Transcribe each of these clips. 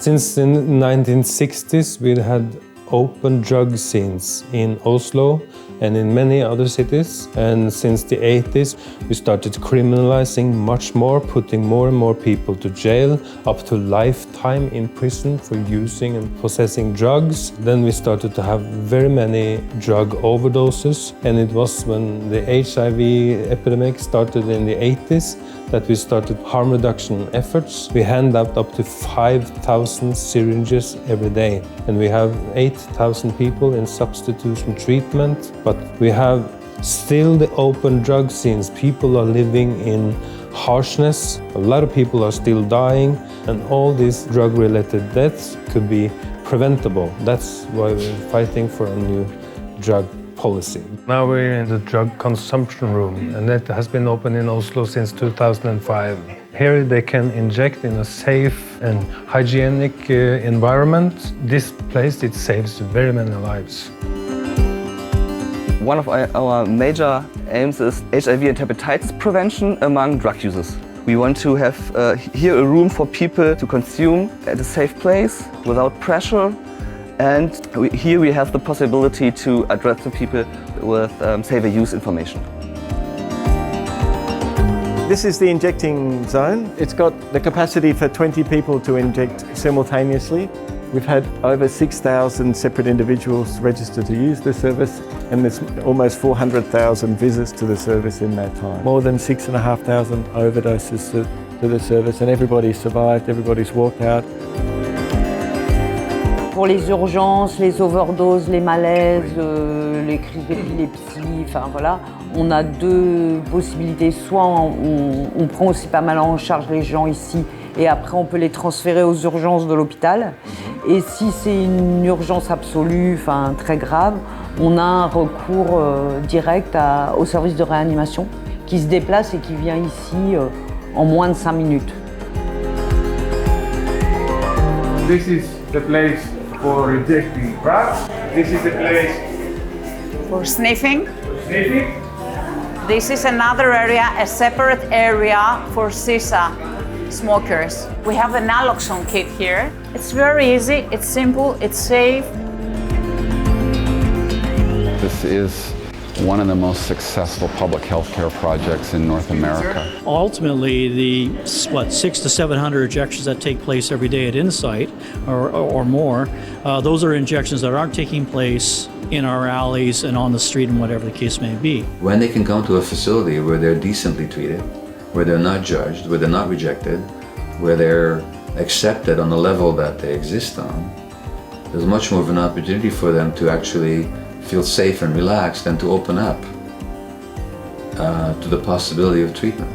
Since the 1960s, we had open drug scenes in Oslo and in many other cities. And since the 80s, we started criminalizing much more, putting more and more people to jail, up to lifetime in prison for using and possessing drugs. Then we started to have very many drug overdoses. And it was when the HIV epidemic started in the 80s that we started harm reduction efforts. We hand out up to 5,000 syringes every day. And we have 8,000 people in substitution treatment. But we have still the open drug scenes. People are living in harshness. A lot of people are still dying. And all these drug-related deaths could be preventable. That's why we're fighting for a new drug policy. Now we're in the drug consumption room, and that has been open in Oslo since 2005. Here they can inject in a safe and hygienic environment. This place, it saves very many lives. One of our major aims is HIV and hepatitis prevention among drug users. We want to have here a room for people to consume at a safe place without pressure. And here we have the possibility to address the people with safer use information. This is the injecting zone. It's got the capacity for 20 people to inject simultaneously. We've had over 6,000 separate individuals registered to use the service, and there's almost 400,000 visits to the service in that time. More than 6,500 overdoses to the service, and everybody survived, everybody's walked out. Pour les urgences, les overdoses, les malaises, les crises d'épilepsie, enfin voilà, on a deux possibilités. Soit on prend aussi pas mal en charge les gens ici et après on peut les transférer aux urgences de l'hôpital. Et si c'est une urgence absolue, enfin très grave, on a un recours direct au service de réanimation qui se déplace et qui vient ici en moins de 5 minutes. This is the place for injecting drugs. This is the place for sniffing. sniffing. This is another area, a separate area for sisa smokers. We have an naloxone kit here. It's very easy, it's simple, it's safe. This is one of the most successful public health care projects in North America. Ultimately, the 600 to 700 injections that take place every day at Insite or more, those are injections that aren't taking place in our alleys and on the street and whatever the case may be. When they can come to a facility where they're decently treated, where they're not judged, where they're not rejected, where they're accepted on the level that they exist on, there's much more of an opportunity for them to actually feel safe and relaxed and to open up to the possibility of treatment.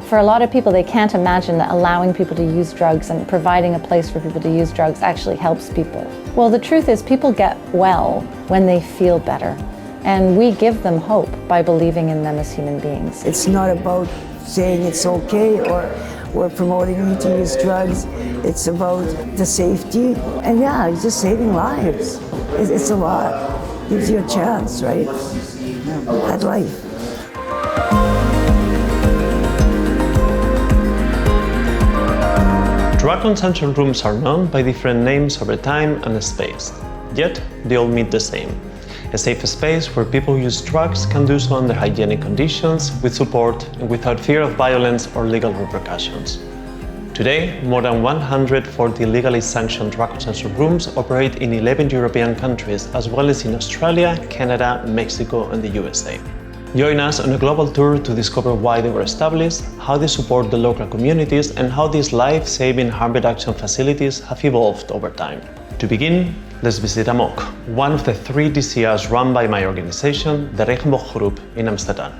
For a lot of people, they can't imagine that allowing people to use drugs and providing a place for people to use drugs actually helps people. Well, the truth is people get well when they feel better, and we give them hope by believing in them as human beings. It's not about saying it's okay or we're promoting you to use drugs. It's about the safety and just saving lives. It's a lot. Gives you a chance, right, at life. Drug consumption rooms are known by different names over time and space, yet they all mean the same. A safe space where people who use drugs can do so under hygienic conditions, with support and without fear of violence or legal repercussions. Today, more than 140 legally sanctioned drug consumption rooms operate in 11 European countries, as well as in Australia, Canada, Mexico, and the USA. Join us on a global tour to discover why they were established, how they support the local communities, and how these life-saving harm reduction facilities have evolved over time. To begin, let's visit AMOC, one of the 3 DCRs run by my organization, the Regenboog Group in Amsterdam.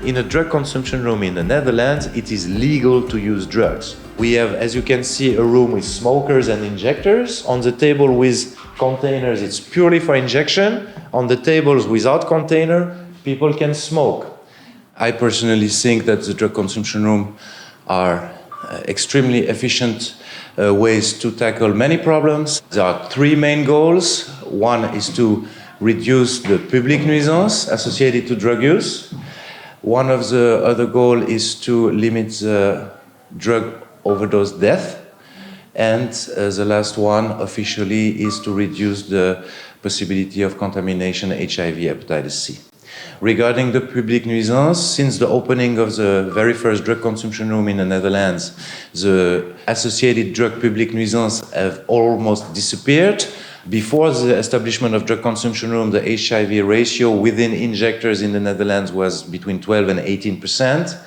In a drug consumption room in the Netherlands, it is legal to use drugs. We have, as you can see, a room with smokers and injectors. On the table with containers, it's purely for injection. On the tables without container, people can smoke. I personally think that the drug consumption room are extremely efficient ways to tackle many problems. There are 3 main goals. One is to reduce the public nuisance associated to drug use. One of the other goals is to limit the drug overdose death. And the last one officially is to reduce the possibility of contamination HIV hepatitis C. Regarding the public nuisance, since the opening of the very first drug consumption room in the Netherlands, the associated drug public nuisance have almost disappeared. Before the establishment of drug consumption room, the HIV ratio within injectors in the Netherlands was between 12 and 18%.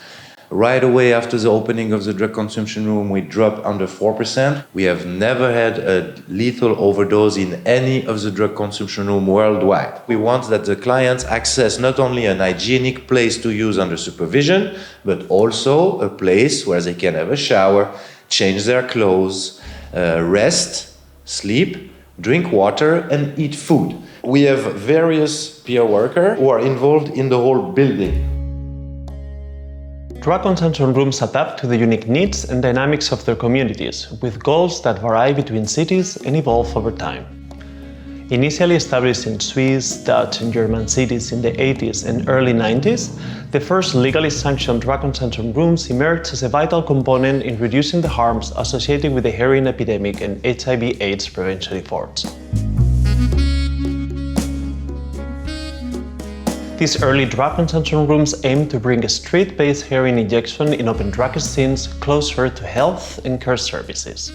Right away after the opening of the drug consumption room, we dropped under 4%. We have never had a lethal overdose in any of the drug consumption room worldwide. We want that the clients access not only an hygienic place to use under supervision, but also a place where they can have a shower, change their clothes, rest, sleep, drink water, and eat food. We have various peer workers who are involved in the whole building. Drug consumption rooms adapt to the unique needs and dynamics of their communities, with goals that vary between cities and evolve over time. Initially established in Swiss, Dutch, and German cities in the 80s and early 90s, the first legally sanctioned drug consumption rooms emerged as a vital component in reducing the harms associated with the heroin epidemic and HIV/AIDS prevention efforts. These early drug consumption rooms aim to bring a street-based heroin injection in open drug scenes closer to health and care services.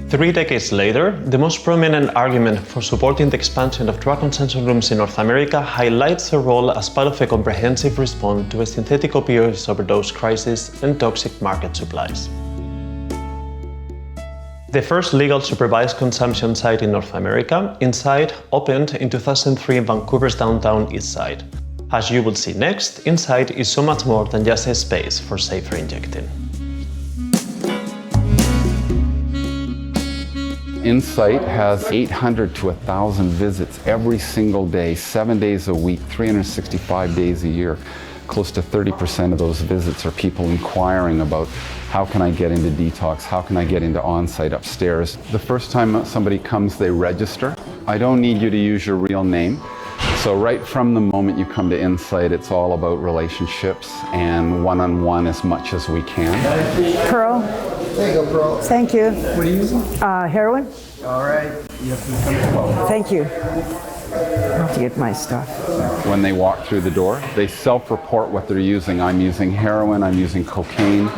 3 decades later, the most prominent argument for supporting the expansion of drug consumption rooms in North America highlights their role as part of a comprehensive response to a synthetic opioid overdose crisis and toxic market supplies. The first legal supervised consumption site in North America, Insite, opened in 2003 in Vancouver's downtown east side. As you will see next, Insite is so much more than just a space for safer injecting. Insite has 800 to 1,000 visits every single day, 7 days a week, 365 days a year. Close to 30% of those visits are people inquiring about how can I get into detox, how can I get into on-site upstairs. The first time somebody comes, they register. I don't need you to use your real name. So right from the moment you come to Insite, it's all about relationships and one-on-one as much as we can. Pearl. There you go, Pearl. Thank you. What are you using? Heroin. All right. You have to come to 12. Thank you. I have to get my stuff. When they walk through the door, they self-report what they're using. I'm using heroin, I'm using cocaine,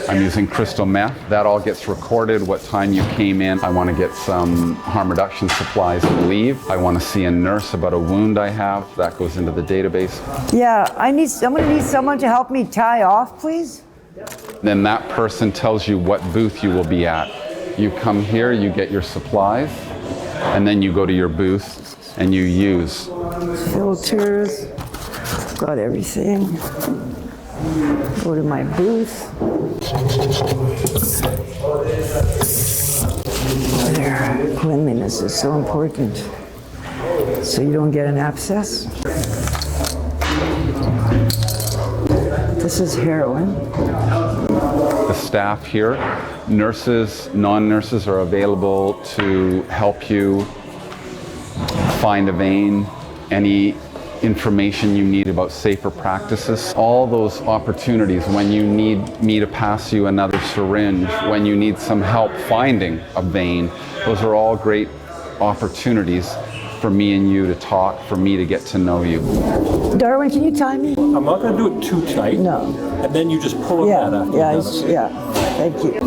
I'm using crystal meth. That all gets recorded, what time you came in. I want to get some harm reduction supplies and leave. I want to see a nurse about a wound I have. That goes into the database. Yeah, I'm going to need someone to help me tie off, please. Then that person tells you what booth you will be at. You come here, you get your supplies, and then you go to your booth and you use. Filters, got everything. Go to my booth. There, cleanliness is so important. So you don't get an abscess. This is heroin. The staff here, nurses, non-nurses are available to help you find a vein, any information you need about safer practices. All those opportunities when you need me to pass you another syringe, when you need some help finding a vein, those are all great opportunities for me and you to talk, for me to get to know you. Darwin, can you tie me? I'm not going to do it too tight. No. And then you just pull it out after. Yeah, thank you.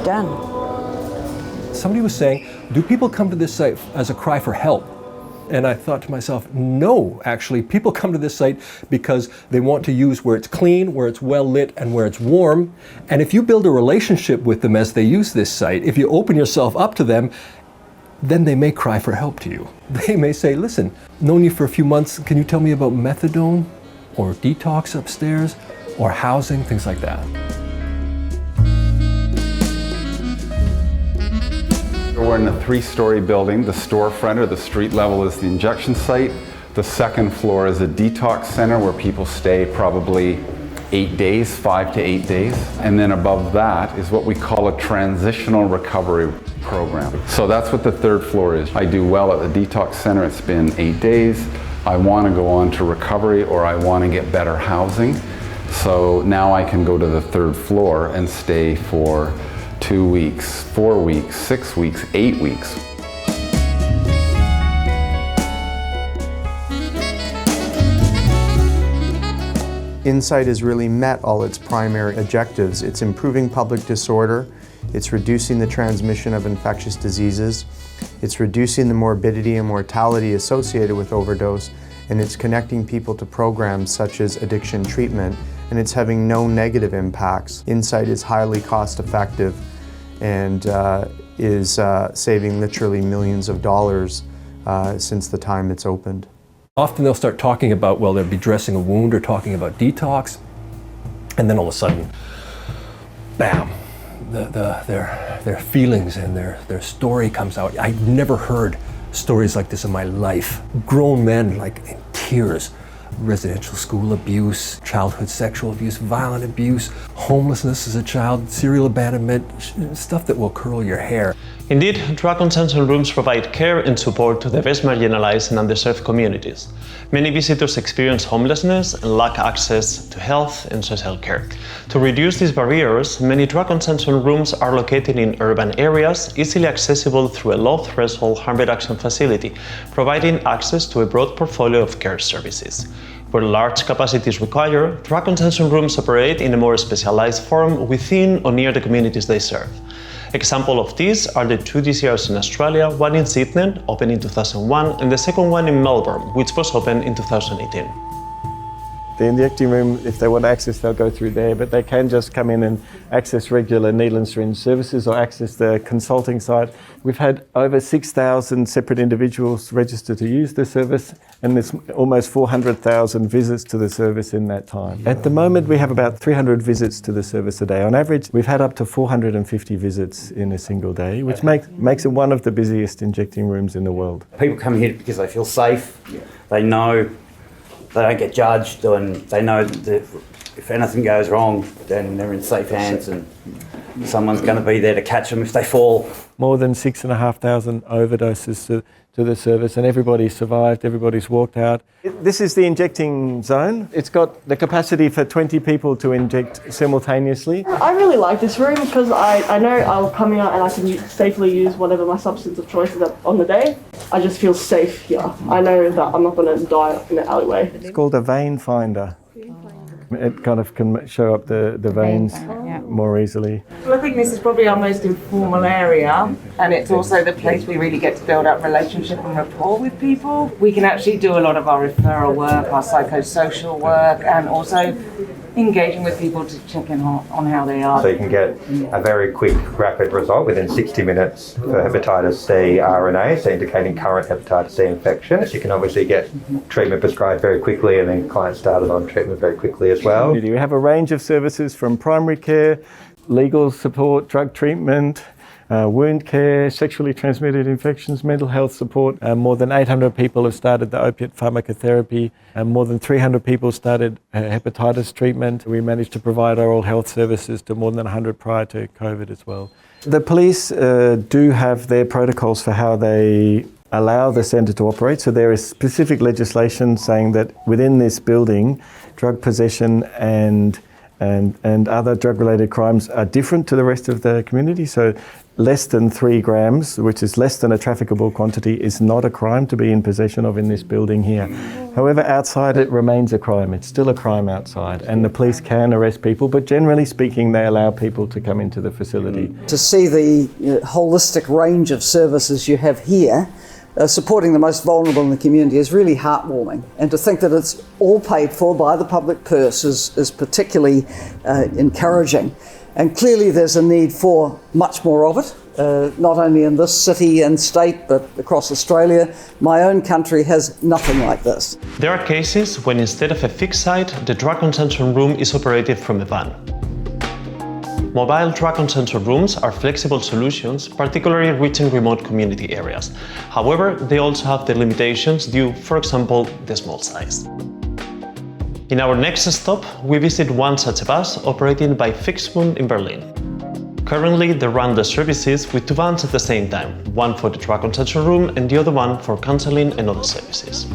Done. Somebody was saying, do people come to this site as a cry for help? And I thought to myself, no, actually, people come to this site because they want to use where it's clean, where it's well lit, and where it's warm. And if you build a relationship with them as they use this site, if you open yourself up to them, then they may cry for help to you. They may say, listen, known you for a few months, can you tell me about methadone or detox upstairs or housing, things like that. We're in a 3-story building. The storefront or the street level is the injection site. The The second floor is a detox center where people stay probably 8 days, 5 to 8 days. And then above that is what we call a transitional recovery program. So that's what the third floor is. I do well at the detox center, it's been 8 days. I want to go on to recovery or I want to get better housing. So now I can go to the third floor and stay for 2 weeks, 4 weeks, 6 weeks, 8 weeks. Insite has really met all its primary objectives. It's improving public disorder, it's reducing the transmission of infectious diseases, it's reducing the morbidity and mortality associated with overdose, and it's connecting people to programs such as addiction treatment, and it's having no negative impacts. Insite is highly cost effective and is saving literally millions of dollars since the time it's opened. Often they'll start talking about, well, they'll be dressing a wound or talking about detox, and then all of a sudden, bam, their feelings and their story comes out. I've never heard stories like this in my life. Grown men like in tears, residential school abuse, childhood sexual abuse, violent abuse, homelessness as a child, serial abandonment, stuff that will curl your hair. Indeed, drug consumption rooms provide care and support to the best marginalized and underserved communities. Many visitors experience homelessness and lack access to health and social care. To reduce these barriers, many drug consumption rooms are located in urban areas, easily accessible through a low-threshold harm reduction facility, providing access to a broad portfolio of care services. Where large capacity is required, drug consumption rooms operate in a more specialized form within or near the communities they serve. Examples of these are the 2 DCRs in Australia, one in Sydney, opened in 2001, and the second one in Melbourne, which was opened in 2018. The injecting room, if they want access, they'll go through there, but they can just come in and access regular needle and syringe services or access the consulting side. We've had over 6,000 separate individuals register to use the service, and there's almost 400,000 visits to the service in that time. At the moment, we have about 300 visits to the service a day. On average, we've had up to 450 visits in a single day, which makes it one of the busiest injecting rooms in the world. People come here because they feel safe, they know they don't get judged, and they know that if anything goes wrong, then they're in safe hands and someone's going to be there to catch them if they fall. More than 6,500 overdoses to the service, and everybody's survived, everybody's walked out. This is the injecting zone. It's got the capacity for 20 people to inject simultaneously. I really like this room because I know I'll come here and I can safely use whatever my substance of choice is on the day. I just feel safe here. I know that I'm not going to die in the alleyway. It's called a vein finder. It kind of can show up the veins more easily. Well, I think this is probably our most informal area, and it's also the place we really get to build up relationship and rapport with people. We can actually do a lot of our referral work, our psychosocial work, and also engaging with people to check in on how they are. So you can get a very quick, rapid result within 60 minutes for hepatitis C RNA, so indicating current hepatitis C infection. You can obviously get treatment prescribed very quickly, and then clients started on treatment very quickly as well. We have a range of services from primary care, legal support, drug treatment, wound care, sexually transmitted infections, mental health support. More than 800 people have started the opiate pharmacotherapy, and more than 300 people started hepatitis treatment. We managed to provide oral health services to more than 100 prior to COVID as well. The police do have their protocols for how they allow the centre to operate. So there is specific legislation saying that within this building, drug possession and other drug-related crimes are different to the rest of the community. So less than 3 grams, which is less than a trafficable quantity, is not a crime to be in possession of in this building here. However, outside it remains a crime. It's still a crime outside, and the police can arrest people, but generally speaking, they allow people to come into the facility. To see the holistic range of services you have here, supporting the most vulnerable in the community is really heartwarming, and to think that it's all paid for by the public purse is particularly encouraging. And clearly there's a need for much more of it, not only in this city and state, but across Australia. My own country has nothing like this. There are cases when instead of a fixed site, the drug consumption room is operated from a van. Mobile drug and sensor rooms are flexible solutions, particularly reaching remote community areas. However, they also have their limitations due, for example, the small size. In our next stop, we visit one such a bus operated by FixPunkt in Berlin. Currently, they run the services with two vans at the same time, one for the drug and sensor room and the other one for counseling and other services.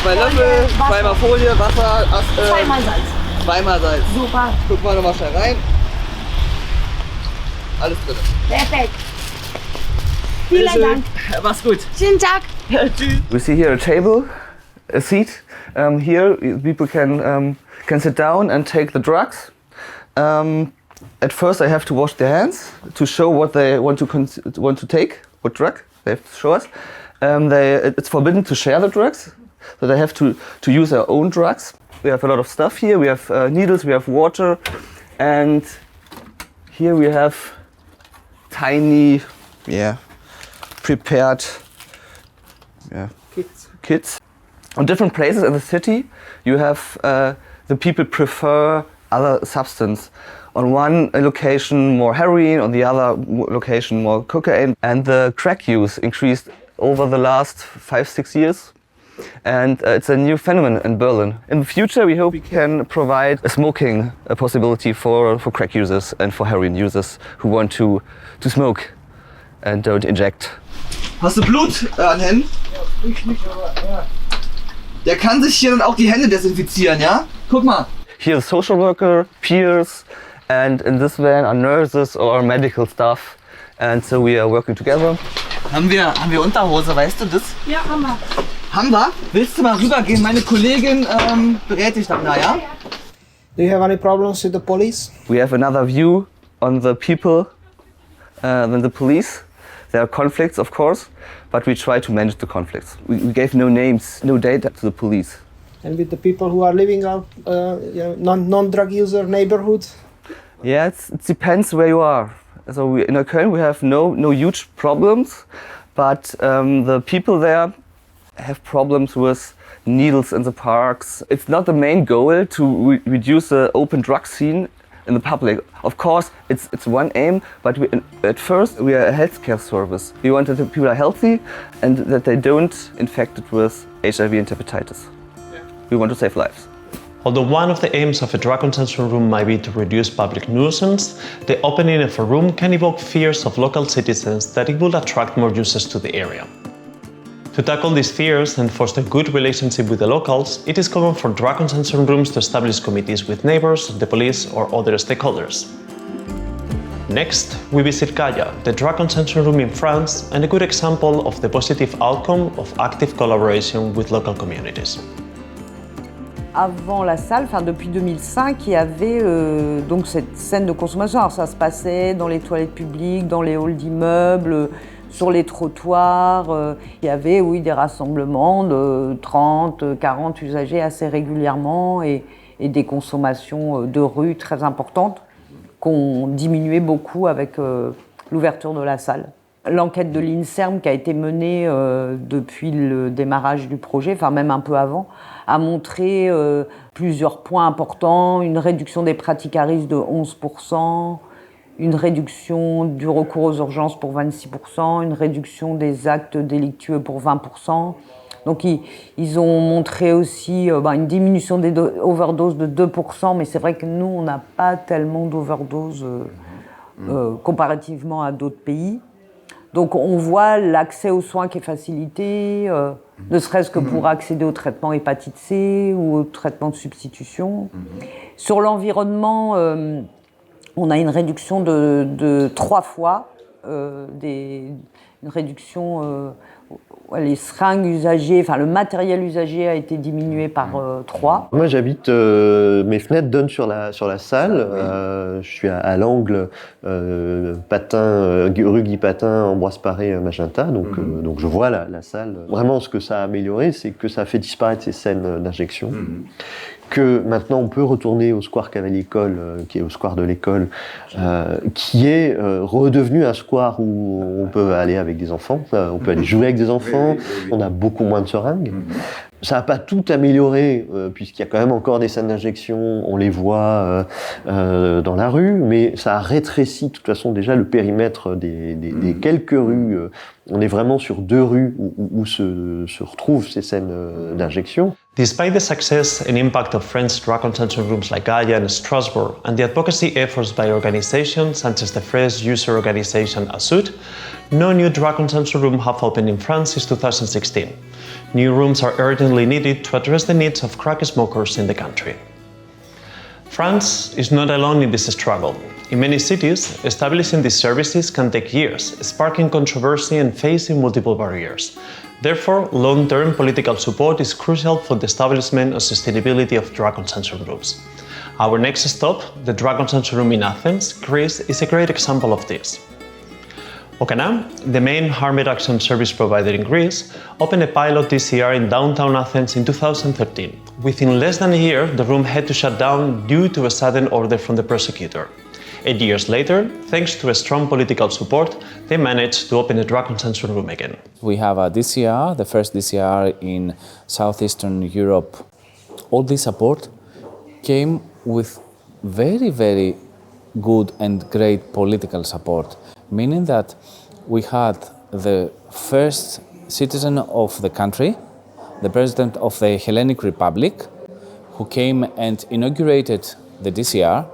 2 Löffel, zweimal Folie, Wasser, Zweimal Salz. Zweimal Salz. Super. Guck mal nochmal schnell rein. Alles drin. Perfekt. Vielen Dank. Mach's gut. Schönen Tag. Tschüss. We see here a table, a seat. Here people can sit down and take the drugs. At first they have to wash their hands to show what they want to take, what drug they have to show us. It's forbidden to share the drugs, so they have to use their own drugs. We have a lot of stuff here. We have needles, we have water, and here we have tiny, prepared kits. On different places in the city, you have the people prefer other substance. On one location more heroin, on the other location more cocaine. And the crack use increased over the last 5-6 years. And it's a new phenomenon in Berlin. In the future we hope we can provide a smoking possibility for crack users and for heroin users who want to smoke and don't inject. Hast du Blut an Händen? Ja. Der kann sich hier dann auch die Hände desinfizieren, ja? Guck mal. Here is social worker, peers, and in this van are nurses or medical staff, and so we are working together. Haben wir Unterhose, weißt du das? Ja, haben wir. Haben wir? Willst du mal rübergehen? Meine Kollegin berät dich dann da, ja? Do you have any problems with the police? We have another view on the people than the police. There are conflicts, of course, but we try to manage the conflicts. We gave no names, no data to the police. And with the people who are living out non-drug user neighborhood? Yeah, it depends where you are. So in Köln we have no huge problems, but the people there have problems with needles in the parks. It's not the main goal to reduce the open drug scene in the public. Of course, it's one aim, but at first we are a healthcare service. We want that the people are healthy and that they don't infect it with HIV and hepatitis. We want to save lives. Although one of the aims of a drug and sensor room might be to reduce public nuisance, the opening of a room can evoke fears of local citizens that it will attract more users to the area. To tackle these fears and foster good relationship with the locals, it is common for drug and sensor rooms to establish committees with neighbors, the police, or other stakeholders. Next, we visit Gaia, the drug and sensor room in France, and a good example of the positive outcome of active collaboration with local communities. Avant la salle, depuis 2005, il y avait donc cette scène de consommation. Alors ça se passait dans les toilettes publiques, dans les halls d'immeubles, sur les trottoirs. Il y avait, oui, des rassemblements de 30, 40 usagers assez régulièrement et des consommations de rue très importantes qu'on diminuait beaucoup avec l'ouverture de la salle. L'enquête de l'INSERM qui a été menée depuis le démarrage du projet, enfin même un peu avant, a montré plusieurs points importants, une réduction des pratiques à risque de 11%, une réduction du recours aux urgences pour 26%, une réduction des actes délictueux pour 20%. Donc ils ont montré aussi une diminution des overdoses de 2%, mais c'est vrai que nous, on n'a pas tellement d'overdoses comparativement à d'autres pays. Donc on voit l'accès aux soins qui est facilité, ne serait-ce que pour accéder au traitement hépatite C ou au traitement de substitution. Sur l'environnement, on a une réduction de 3 fois, une réduction, les seringues usagées, enfin le matériel usagé a été diminué par 3. Moi j'habite, mes fenêtres donnent sur la salle, je suis à l'angle rue Guy Patin, Ambroise Paré, Magenta, donc je vois la salle. Vraiment ce que ça a amélioré, c'est que ça a fait disparaître ces scènes d'injection. Que maintenant on peut retourner au square Cavalier-École, qui est au square de l'école, qui est redevenu un square où on peut aller avec des enfants, on peut aller jouer avec des enfants, on a beaucoup moins de seringues. Ça n'a pas tout amélioré, puisqu'il y a quand même encore des scènes d'injection, on les voit dans la rue, mais ça a rétréci de toute façon déjà le périmètre des quelques rues. On est vraiment sur 2 rues où se retrouvent ces scènes d'injection. Despite the success and impact of French drug consumption rooms like Gaia and Strasbourg, and the advocacy efforts by organizations such as the French user organization ASUD, no new drug consumption room have opened in France since 2016. New rooms are urgently needed to address the needs of crack smokers in the country. France is not alone in this struggle. In many cities, establishing these services can take years, sparking controversy and facing multiple barriers. Therefore, long-term political support is crucial for the establishment and sustainability of drug consumption rooms. Our next stop, the drug consumption room in Athens, Greece, is a great example of this. OKANA, the main harm reduction service provider in Greece, opened a pilot DCR in downtown Athens in 2013. Within less than a year, the room had to shut down due to a sudden order from the prosecutor. 8 years later, thanks to a strong political support, they managed to open a drug consumption room again. We have a DCR, the first DCR in Southeastern Europe. All this support came with very, very good and great political support, meaning that we had the first citizen of the country, the president of the Hellenic Republic, who came and inaugurated the DCR.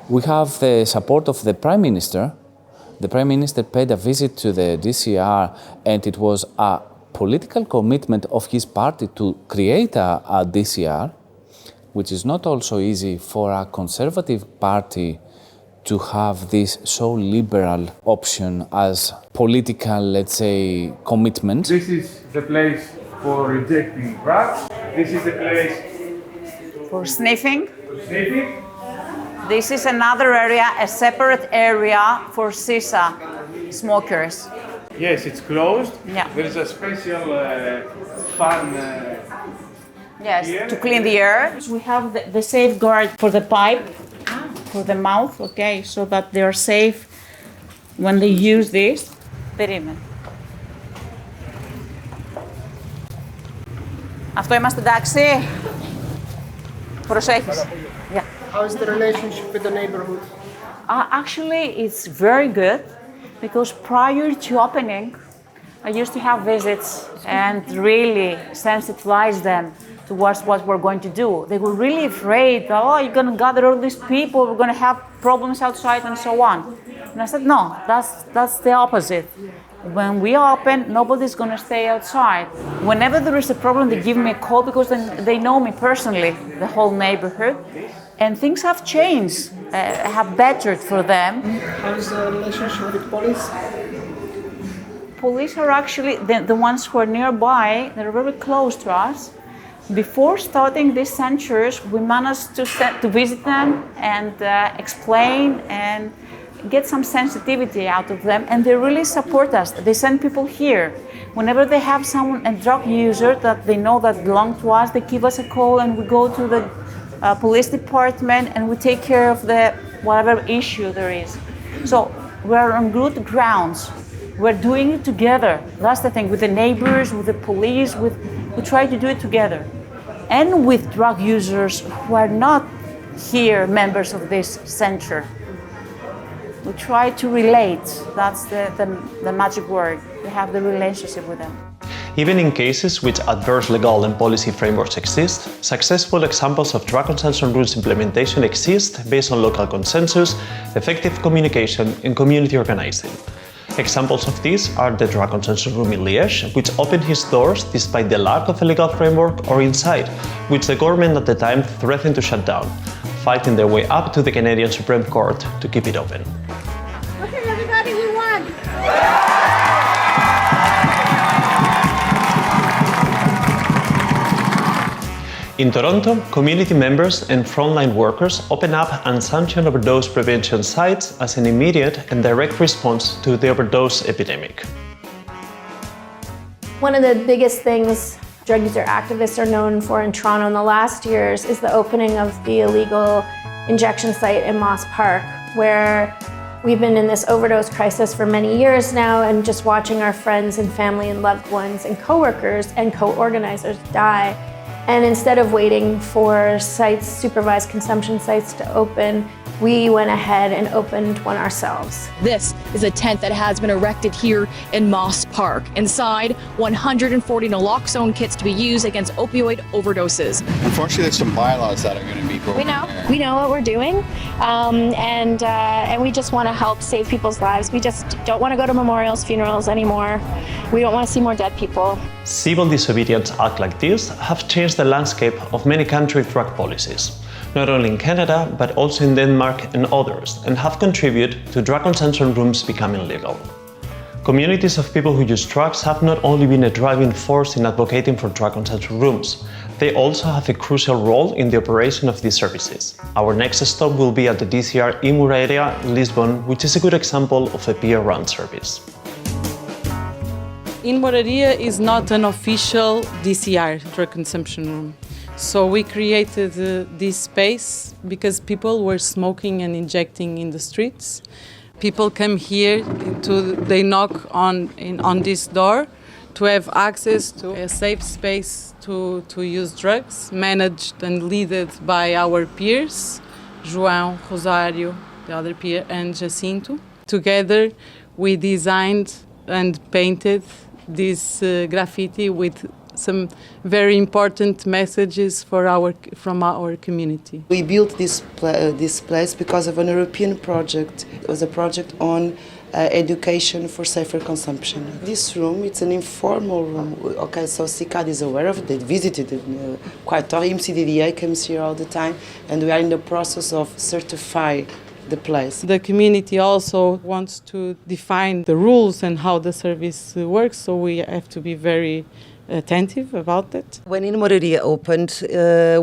We have the support of the Prime Minister. The Prime Minister paid a visit to the DCR, and it was a political commitment of his party to create a DCR, which is not also easy for a conservative party to have this so liberal option as political, let's say, commitment. This is the place for rejecting drugs. This is the place for sniffing. This is another area, a separate area for shisha smokers. Yes, it's closed. Yeah. There is a special fan. Yes, to clean the air. We have the safeguard for the pipe, for the mouth, okay, so that they are safe when they use this. Περίμενε. Αυτό είμαστε εντάξει. Προσέχεις. Yeah. How is the relationship with the neighborhood? Actually, it's very good because prior to opening, I used to have visits and really sensitize them towards what we're going to do. They were really afraid that, oh, you're going to gather all these people, we're going to have problems outside and so on. And I said, no, that's the opposite. When we open, nobody's going to stay outside. Whenever there is a problem, they give me a call because then they know me personally, the whole neighborhood. And things have changed, have bettered for them. How is the relationship with police? Police are actually the ones who are nearby. They're very close to us. Before starting these centers, we managed to visit them and explain and get some sensitivity out of them, and they really support us. They send people here. Whenever they have a drug user that they know that belongs to us, they give us a call and we go to the police department and we take care of whatever issue there is. So we're on good grounds. We're doing it together. That's the thing, with the neighbors, with the police, we try to do it together. And with drug users who are not here members of this center. We try to relate. That's the magic word. We have the relationship with them. Even in cases which adverse legal and policy frameworks exist, successful examples of drug consumption rules implementation exist based on local consensus, effective communication, and community organizing. Examples of these are the drug consumption room in Liège, which opened its doors despite the lack of a legal framework, or Insite, which the government at the time threatened to shut down, fighting their way up to the Canadian Supreme Court to keep it open. Okay, everybody, we won! In Toronto, community members and frontline workers open up unsanctioned overdose prevention sites as an immediate and direct response to the overdose epidemic. One of the biggest things drug user activists are known for in Toronto in the last years is the opening of the illegal injection site in Moss Park, where we've been in this overdose crisis for many years now, and just watching our friends and family and loved ones and co-workers and co-organizers die And instead of waiting for sites, supervised consumption sites to open, we went ahead and opened one ourselves. This is a tent that has been erected here in Moss Park. Inside, 140 naloxone kits to be used against opioid overdoses. Unfortunately, there's some bylaws that are going to be going We know what we're doing, and we just want to help save people's lives. We just don't want to go to memorials, funerals anymore. We don't want to see more dead people. Civil disobedience acts like this have changed the landscape of many country drug policies, not only in Canada, but also in Denmark and others, and have contributed to drug consumption rooms becoming legal. Communities of people who use drugs have not only been a driving force in advocating for drug consumption rooms, they also have a crucial role in the operation of these services. Our next stop will be at the DCR in Muraria, Lisbon, which is a good example of a peer-run service. In Muraria is not an official DCR, drug consumption room. So we created this space because people were smoking and injecting in the streets. People come here, they knock on this door to have access to a safe space to use drugs, managed and led by our peers, João, Rosário, the other peer, and Jacinto. Together we designed and painted this graffiti with some very important messages from our community. We built this place because of an European project. It was a project on education for safer consumption. This room, it's an informal room. Okay, so CICAD is aware of it. They visited it quite often. MCDDA comes here all the time, and we are in the process of certifying the place. The community also wants to define the rules and how the service works, so we have to be very attentive about that. When Muraria opened,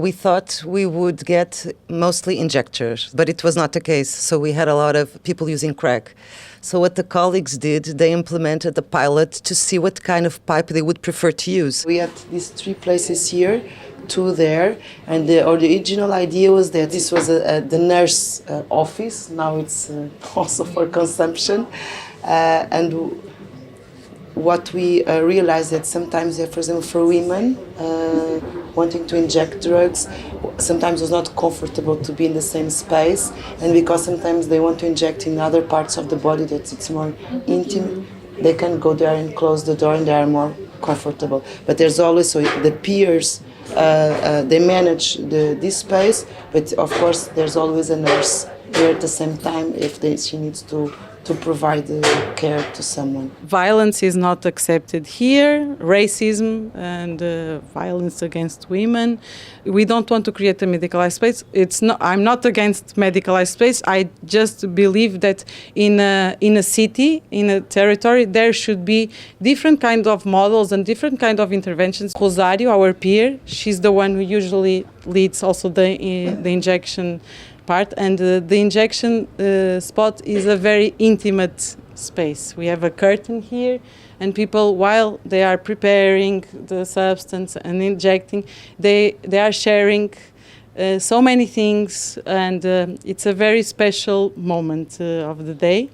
we thought we would get mostly injectors, but it was not the case. So we had a lot of people using crack. So what the colleagues did, they implemented the pilot to see what kind of pipe they would prefer to use. We had these 3 places here, 2 there, and the original idea was that this was the nurse office. Now it's also for consumption, and what we realized that sometimes, for example, for women wanting to inject drugs, sometimes it's not comfortable to be in the same space, and because sometimes they want to inject in other parts of the body that it's more intimate, they can go there and close the door and they are more comfortable. But there's always the peers, they manage this space, but of course there's always a nurse here at the same time if she needs to provide care to someone. Violence is not accepted here, racism and violence against women. We don't want to create a medicalized space. I'm not against medicalized space. I just believe that in a city, in a territory, there should be different kind of models and different kind of interventions. Rosário, our peer, she's the one who usually leads also the injection part, and the injection spot is a very intimate space. We have a curtain here, and people, while they are preparing the substance and injecting, they are sharing so many things, and it's a very special moment of the day.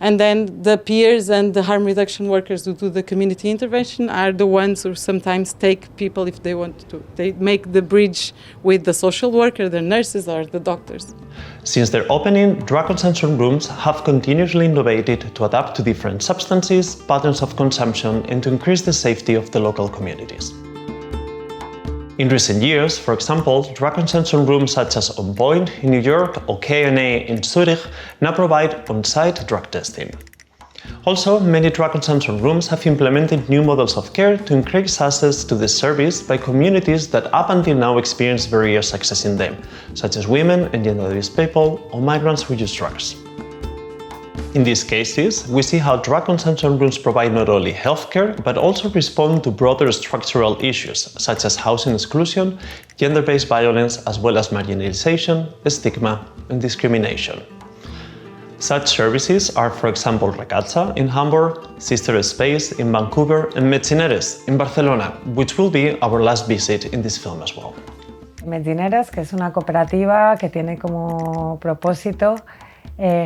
And then the peers and the harm reduction workers who do the community intervention are the ones who sometimes take people if they want to. They make the bridge with the social worker, the nurses or the doctors. Since their opening, drug consumption rooms have continuously innovated to adapt to different substances, patterns of consumption, and to increase the safety of the local communities. In recent years, for example, drug consumption rooms such as On Point in New York or OKANA in Zurich now provide on-site drug testing. Also, many drug consumption rooms have implemented new models of care to increase access to the service by communities that up until now experienced barriers accessing them, such as women and gender-diverse people or migrants who use drugs. In these cases, we see how drug consumption rooms provide not only healthcare, but also respond to broader structural issues, such as housing exclusion, gender-based violence, as well as marginalization, stigma, and discrimination. Such services are, for example, Recatza in Hamburg, Sister Space in Vancouver, and Metzineres in Barcelona, which will be our last visit in this film as well. Metzineres, que es una cooperativa que tiene como propósito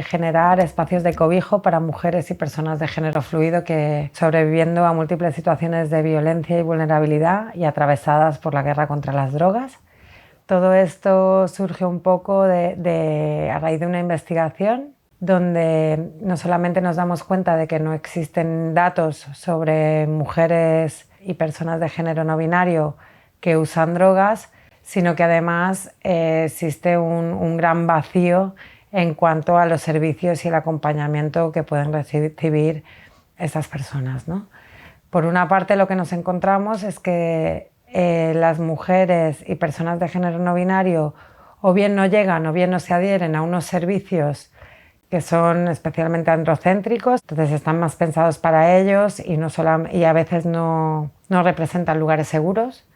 generar espacios de cobijo para mujeres y personas de género fluido que sobreviviendo a múltiples situaciones de violencia y vulnerabilidad y atravesadas por la guerra contra las drogas. Todo esto surge un poco a raíz de una investigación donde no solamente nos damos cuenta de que no existen datos sobre mujeres y personas de género no binario que usan drogas, sino que además existe un gran vacío en cuanto a los servicios y el acompañamiento que pueden recibir esas personas, ¿no? Por una parte, lo que nos encontramos es que las mujeres y personas de género no binario o bien no llegan o bien no se adhieren a unos servicios que son especialmente androcéntricos, entonces están más pensados para ellos y a veces no representan lugares seguros.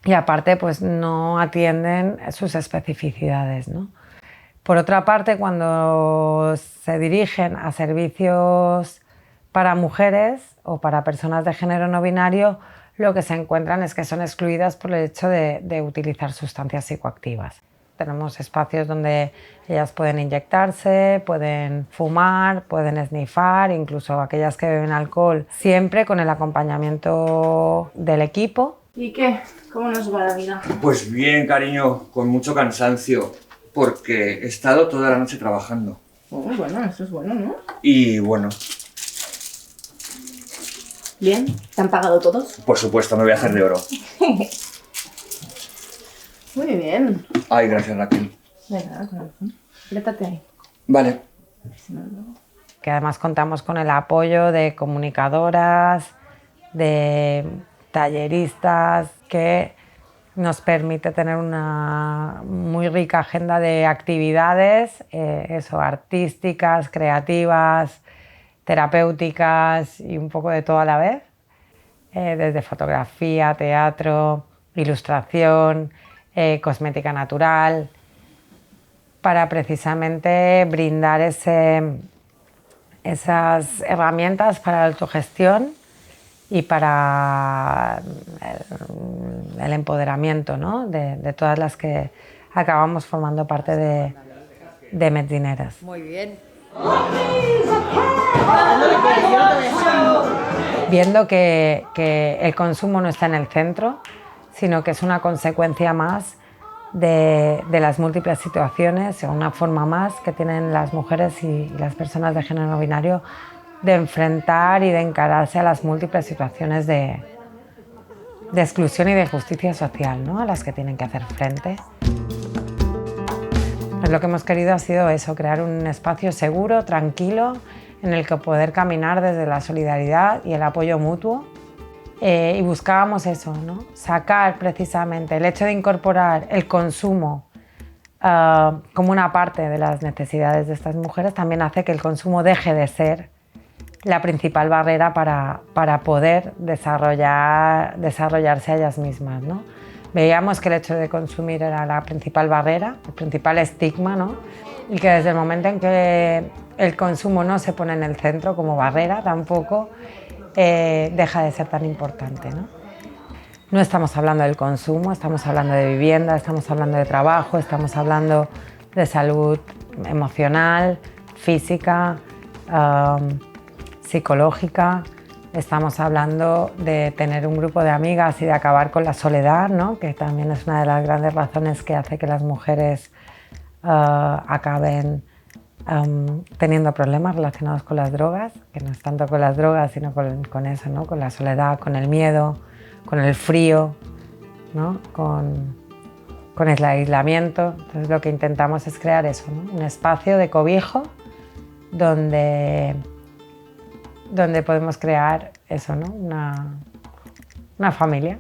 Y aparte, pues no atienden sus especificidades, ¿no? Por otra parte, cuando se dirigen a servicios para mujeres o para personas de género no binario, lo que se encuentran es que son excluidas por el hecho de utilizar sustancias psicoactivas. Tenemos espacios donde ellas pueden inyectarse, pueden fumar, pueden esnifar, incluso aquellas que beben alcohol, siempre con el acompañamiento del equipo. ¿Y qué? ¿Cómo nos va la vida? Pues bien, cariño, con mucho cansancio, porque he estado toda la noche trabajando. Oh, bueno, eso es bueno, ¿no? Y bueno, Bien, ¿te han pagado todos? por supuesto, me voy a hacer de oro. Muy bien. Ay, gracias, Raquel. Venga, corazón. Apriétate ahí. Vale. Que además contamos con el apoyo de comunicadoras, de talleristas, que nos permite tener una muy rica agenda de actividades, artísticas, creativas, terapéuticas y un poco de todo a la vez, desde fotografía, teatro, ilustración, cosmética natural, para precisamente brindar esas herramientas para la autogestión y para el empoderamiento, ¿no? de todas las que acabamos formando parte de Metzineres. Muy bien. Viendo que el consumo no está en el centro, sino que es una consecuencia más de las múltiples situaciones, una forma más que tienen las mujeres y las personas de género no binario de enfrentar y de encararse a las múltiples situaciones de exclusión y de injusticia social, ¿no? A las que tienen que hacer frente. Pues lo que hemos querido ha sido eso, crear un espacio seguro, tranquilo, en el que poder caminar desde la solidaridad y el apoyo mutuo. Y buscábamos eso, ¿no? Sacar precisamente el hecho de incorporar el consumo como una parte de las necesidades de estas mujeres también hace que el consumo deje de ser la principal barrera para poder desarrollarse a ellas mismas, ¿no? Veíamos que el hecho de consumir era la principal barrera, el principal estigma, ¿no? Y que desde el momento en que el consumo no se pone en el centro como barrera tampoco, deja de ser tan importante, ¿no? No estamos hablando del consumo, estamos hablando de vivienda, estamos hablando de trabajo, estamos hablando de salud emocional, física, psicológica. Estamos hablando de tener un grupo de amigas y de acabar con la soledad, ¿no? Que también es una de las grandes razones que hace que las mujeres acaben teniendo problemas relacionados con las drogas, que no es tanto con las drogas, sino con eso, ¿no? Con la soledad, con el miedo, con el frío, ¿no? Con el aislamiento. Entonces lo que intentamos es crear eso, ¿no? Un espacio de cobijo donde podemos crear eso, ¿no? Una familia